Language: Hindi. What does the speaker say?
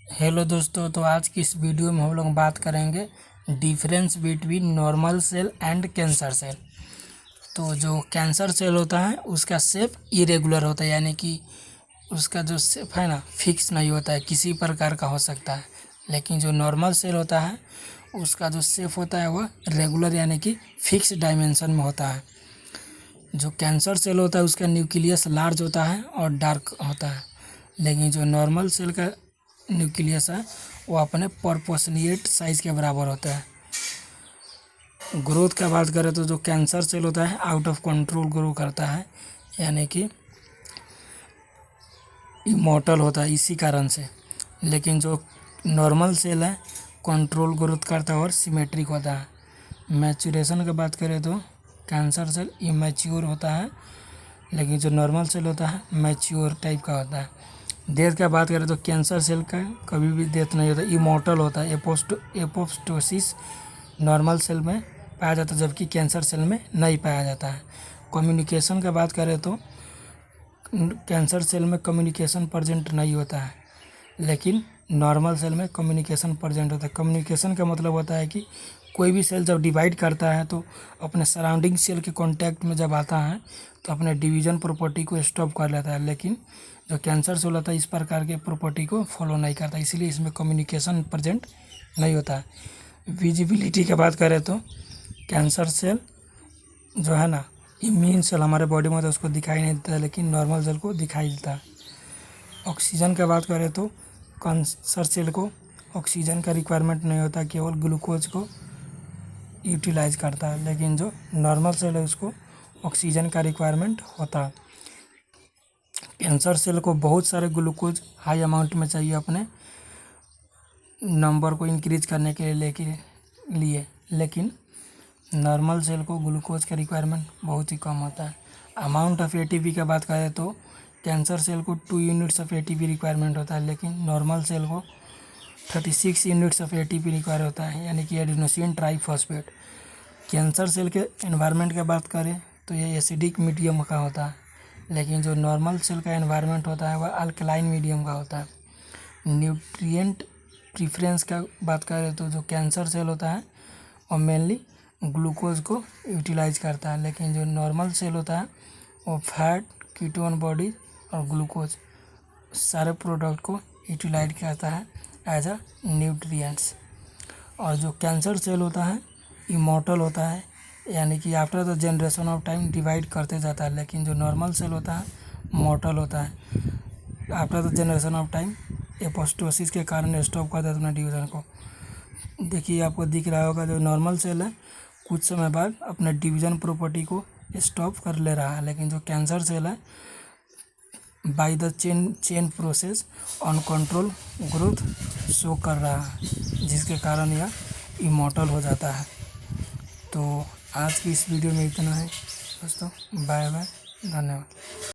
हेलो दोस्तों, तो आज की इस वीडियो में हम लोग बात करेंगे difference between normal cell and cancer cell. तो जो कैंसर सेल होता है उसका शेप इरेगुलर होता है, यानी कि उसका जो शेप है ना फिक्स नहीं होता है, किसी प्रकार का हो सकता है। लेकिन जो नॉर्मल सेल होता है उसका जो शेप होता है वह रेगुलर यानी कि फिक्स डायमेंशन में होता है। जो कैंसर सेल होता है उसका न्यूक्लियस लार्ज होता है और डार्क होता है, लेकिन जो नॉर्मल सेल का न्यूक्लियस है वो अपने प्रोपोर्शनेट साइज के बराबर होता है। ग्रोथ का बात करें तो जो कैंसर सेल होता है आउट ऑफ कंट्रोल ग्रो करता है, यानी कि इमॉर्टल होता है इसी कारण से। लेकिन जो नॉर्मल सेल है कंट्रोल ग्रोथ करता है और सिमेट्रिक होता है। मैच्योरेशन की बात करें तो कैंसर सेल इमैच्योर होता है, लेकिन जो नॉर्मल सेल होता है मैच्योर टाइप का होता है। डेथ का बात करें तो कैंसर सेल का कभी भी डेथ नहीं होता, इमॉर्टल होता है। एपोप्टोसिस नॉर्मल सेल में पाया जाता है जबकि कैंसर सेल में नहीं पाया जाता है। कम्युनिकेशन का बात करें तो कैंसर सेल में कम्युनिकेशन प्रेजेंट नहीं होता है, लेकिन नॉर्मल सेल में कम्युनिकेशन प्रेजेंट होता है। कम्युनिकेशन का मतलब होता है कि कोई भी सेल जब डिवाइड करता है तो अपने सराउंडिंग सेल के कांटेक्ट में जब आता है तो अपने डिवीजन प्रॉपर्टी को स्टॉप कर लेता है, लेकिन जो कैंसर सेल होता है इस प्रकार के प्रॉपर्टी को फॉलो नहीं करता, इसीलिए इसमें कम्युनिकेशन प्रेजेंट नहीं होता है। विजिबिलिटी की बात करें तो कैंसर सेल जो है ना इम्यून सेल हमारे बॉडी में होता है उसको दिखाई नहीं देता है, लेकिन नॉर्मल सेल को दिखाई देता है। ऑक्सीजन की बात करें तो कैंसर सेल को ऑक्सीजन का रिक्वायरमेंट नहीं होता, केवल ग्लूकोज को यूटिलाइज करता है, लेकिन जो नॉर्मल सेल है उसको ऑक्सीजन का रिक्वायरमेंट होता है। कैंसर सेल को बहुत सारे ग्लूकोज हाई अमाउंट में चाहिए अपने नंबर को इंक्रीज करने के लिए, लेकिन नॉर्मल सेल को ग्लूकोज का रिक्वायरमेंट बहुत ही कम होता है। अमाउंट ऑफ एटीपी की बात करें तो कैंसर सेल को 2 यूनिट्स ऑफ एटीपी रिक्वायरमेंट होता है, लेकिन नॉर्मल सेल को 36 यूनिट्स ऑफ एटीपी रिक्वायर होता है, यानी कि एडिनोसिन ट्राइफॉस्फेट। कैंसर सेल के एनवायरनमेंट की बात करें तो ये एसिडिक मीडियम का होता है, लेकिन जो नॉर्मल सेल का एनवायरनमेंट होता है वह अल्कलाइन मीडियम का होता है। न्यूट्रिएंट प्रीफरेंस का बात करें तो जो कैंसर सेल होता है वो मेनली ग्लूकोज को यूटिलाइज करता है, लेकिन जो नॉर्मल सेल होता है वो फैट, कीटोन बॉडी और ग्लूकोज सारे प्रोडक्ट को यूटिलाइज करता है एज अ न्यूट्रिएंट्स। और जो कैंसर सेल होता है इमॉर्टल होता है, यानी कि after the generation of time divide करते जाता है, लेकिन जो नॉर्मल सेल होता है मॉर्टल होता है। After the generation of time apoptosis के कारण स्टॉप कर देता है अपने डिवीजन को। देखिए आपको दिख रहा होगा जो नॉर्मल सेल है कुछ समय बाद अपने डिवीजन प्रॉपर्टी को स्टॉप कर ले रहा है, लेकिन जो कैंसर सेल है by the chain process uncontrol growth show कर रहा है, जिसके कारण यह इमॉर्टल हो जाता है। तो आज की इस वीडियो में इतना है दोस्तों, बाय बाय, धन्यवाद।